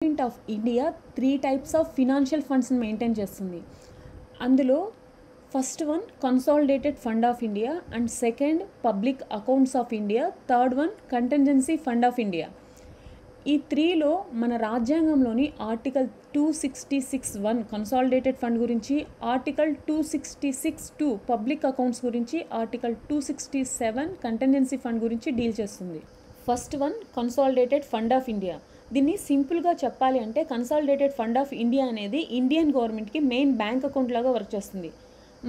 Government of India 3 types of financial ఫండ్స్ని maintain చేస్తుంది. అందులో first one consolidated fund of India, and second public accounts of India, third one contingency fund of India. ఈ 3లో మన రాజ్యాంగంలోని article 266(1) consolidated fund గురించి, article 266(2) public accounts గురించి, article 267 contingency fund గురించి డీల్ చేస్తుంది. First one consolidated fund of India. దీన్ని సింపుల్గా చెప్పాలి అంటే కన్సాలిడేటెడ్ ఫండ్ ఆఫ్ ఇండియా అనేది ఇండియన్ గవర్నమెంట్కి మెయిన్ బ్యాంక్ అకౌంట్ లాగా వర్క్ చేస్తుంది.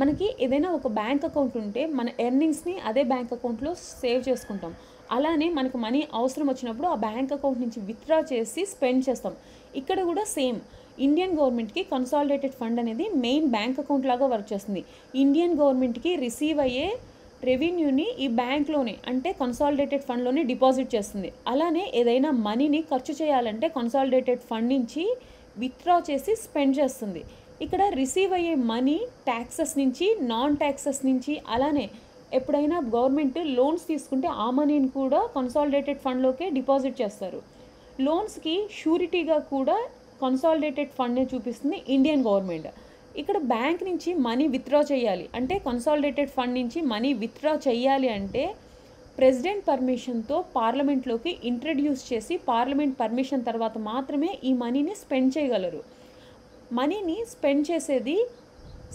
మనకి ఏదైనా ఒక బ్యాంక్ అకౌంట్ ఉంటే మన ఎర్నింగ్స్ని అదే బ్యాంక్ అకౌంట్లో సేవ్ చేసుకుంటాం. అలానే మనకు మనీ అవసరం వచ్చినప్పుడు ఆ బ్యాంక్ అకౌంట్ నుంచి విత్డ్రా చేసి స్పెండ్ చేస్తాం. ఇక్కడ కూడా సేమ్ ఇండియన్ గవర్నమెంట్కి కన్సాలిడేటెడ్ ఫండ్ అనేది మెయిన్ బ్యాంక్ అకౌంట్ లాగా వర్క్ చేస్తుంది. ఇండియన్ గవర్నమెంట్కి రిసీవ్ అయ్యే రెవెన్యూని ఈ బ్యాంక్లోనే అంటే కన్సాలిడేటెడ్ ఫండ్లోనే డిపాజిట్ చేస్తుంది. అలానే ఏదైనా మనీని ఖర్చు చేయాలంటే కన్సాలిడేటెడ్ ఫండ్ నుంచి విత్డ్రా చేసి స్పెండ్ చేస్తుంది. ఇక్కడ రిసీవ్ అయ్యే మనీ ట్యాక్సెస్ నుంచి, నాన్ ట్యాక్సెస్ నుంచి, అలానే ఎప్పుడైనా గవర్నమెంట్ లోన్స్ తీసుకుంటే ఆ మనీని కూడా కన్సాలిడేటెడ్ ఫండ్లోకే డిపాజిట్ చేస్తారు. లోన్స్కి షూరిటీగా కూడా కన్సాలిడేటెడ్ ఫండ్నే చూపిస్తుంది ఇండియన్ గవర్నమెంట్. ఇక్కడ బ్యాంక్ నుంచి మనీ విత్డ్రా చేయాలి అంటే కన్సాలిడేటెడ్ ఫండ్ నుంచి మనీ విత్డ్రా చేయాలి అంటే ప్రెసిడెంట్ పర్మిషన్తో పార్లమెంట్లోకి ఇంట్రడ్యూస్ చేసి పార్లమెంట్ పర్మిషన్ తర్వాత మాత్రమే ఈ మనీని స్పెండ్ చేయగలరు. మనీని స్పెండ్ చేసేది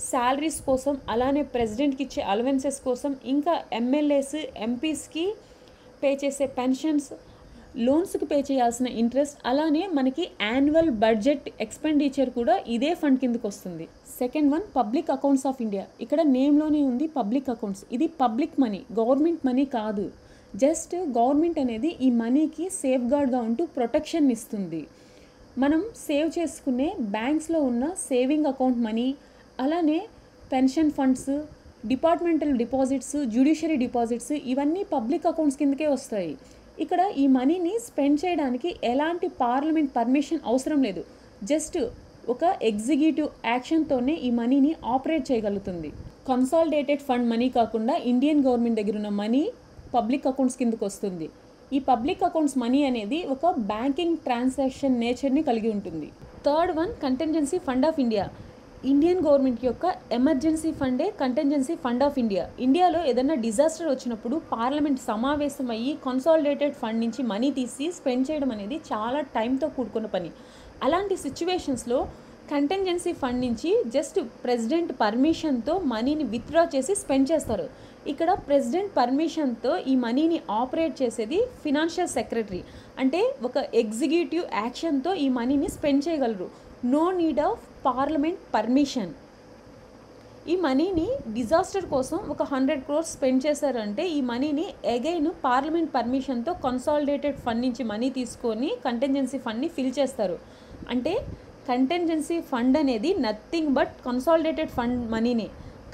శాలరీస్ కోసం, అలానే ప్రెసిడెంట్కి ఇచ్చే అలవెన్సెస్ కోసం, ఇంకా ఎమ్మెల్యేస్ ఎంపీస్కి పే చేసే పెన్షన్స్, లోన్స్కి పే చేయాల్సిన ఇంట్రెస్ట్, అలానే మనకి యాన్యువల్ బడ్జెట్ ఎక్స్పెండిచర్ కూడా ఇదే ఫండ్ కిందకు వస్తుంది. Second one public accounts of India. ఇక్కడ నేమ్లోనే ఉంది పబ్లిక్ అకౌంట్స్. ఇది పబ్లిక్ మనీ, గవర్నమెంట్ మనీ కాదు. జస్ట్ గవర్నమెంట్ అనేది ఈ మనీకి సేఫ్ గార్డ్గా ఉంటూ ప్రొటెక్షన్ ఇస్తుంది. మనం సేవ్ చేసుకునే బ్యాంక్స్లో ఉన్న సేవింగ్ అకౌంట్ మనీ, అలానే pension funds, departmental deposits, judiciary deposits ఇవన్నీ పబ్లిక్ అకౌంట్స్ కిందకే వస్తాయి. ఇక్కడ ఈ మనీని స్పెండ్ చేయడానికి ఎలాంటి పార్లమెంట్ పర్మిషన్ అవసరం లేదు. జస్ట్ ఒక ఎగ్జిక్యూటివ్ యాక్షన్తోనే ఈ మనీని ఆపరేట్ చేయగలుగుతుంది. కన్సాలిడేటెడ్ ఫండ్ మనీ కాకుండా ఇండియన్ గవర్నమెంట్ దగ్గర ఉన్న మనీ పబ్లిక్ అకౌంట్స్ కిందకు వస్తుంది. ఈ పబ్లిక్ అకౌంట్స్ మనీ అనేది ఒక బ్యాంకింగ్ ట్రాన్సాక్షన్ నేచర్ని కలిగి ఉంటుంది. Third one contingency fund of India. Indian government యొక్క ఎమర్జెన్సీ ఫండే కంటింజెన్సీ ఫండ్ ఆఫ్ ఇండియా. ఇండియాలో ఏదైనా డిజాస్టర్ వచ్చినప్పుడు పార్లమెంట్ సమావేశం అయ్యి కన్సాలిడేటెడ్ ఫండ్ నుంచి మనీ తీసి స్పెండ్ చేయడం అనేది చాలా టైంతో కూడుకున్న పని. అలాంటి సిచ్యువేషన్స్లో కంటింజెన్సీ ఫండ్ నుంచి జస్ట్ ప్రెసిడెంట్ పర్మిషన్తో మనీని విత్డ్రా చేసి స్పెండ్ చేస్తారు. ఇక్కడ ప్రెసిడెంట్ పర్మిషన్తో ఈ మనీని ఆపరేట్ చేసేది ఫినాన్షియల్ సెక్రటరీ. అంటే ఒక ఎగ్జిక్యూటివ్ యాక్షన్తో ఈ మనీని స్పెండ్ చేయగలరు. No need of parliament permission. ఈ మనీని డిజాస్టర్ కోసం ఒక 100 crores స్పెండ్ చేశారంటే ఈ మనీని అగైన్ పార్లమెంట్ పర్మిషన్తో కన్సాలిడేటెడ్ ఫండ్ నుంచి మనీ తీసుకొని కంటింజెన్సీ ఫండ్ని ఫిల్ చేస్తారు. అంటే కంటింజెన్సీ ఫండ్ అనేది నథింగ్ బట్ కన్సాలిడేటెడ్ ఫండ్ మనీనే.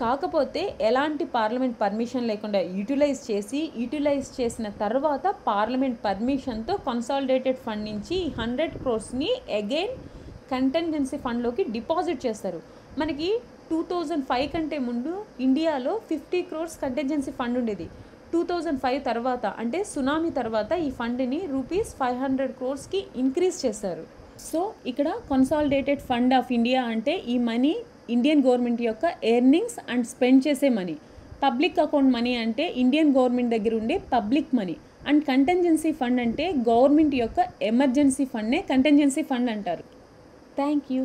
కాకపోతే ఎలాంటి పార్లమెంట్ పర్మిషన్ లేకుండా యూటిలైజ్ చేసిన తర్వాత పార్లమెంట్ పర్మిషన్తో కన్సాలిడేటెడ్ ఫండ్ నుంచి 100 crores అగైన్ కంటింజెన్సీ ఫండ్లోకి డిపాజిట్ చేస్తారు. మనకి 2005 కంటే ముందు ఇండియాలో 50 crores కంటింజెన్సీ ఫండ్ ఉండేది. 2005 తర్వాత అంటే సునామీ తర్వాత ఈ ఫండ్ని ₹500 crores ఇంక్రీజ్ చేశారు. సో ఇక్కడ కన్సాలిడేటెడ్ ఫండ్ ఆఫ్ ఇండియా అంటే ఈ మనీ ఇండియన్ గవర్నమెంట్ యొక్క ఎర్నింగ్స్ అండ్ స్పెండ్ చేసే మనీ. పబ్లిక్ అకౌంట్ మనీ అంటే ఇండియన్ గవర్నమెంట్ దగ్గర ఉండే public money. And contingency fund అంటే గవర్నమెంట్ యొక్క ఎమర్జెన్సీ ఫండ్నే కంటింజెన్సీ ఫండ్ అంటారు. Thank you.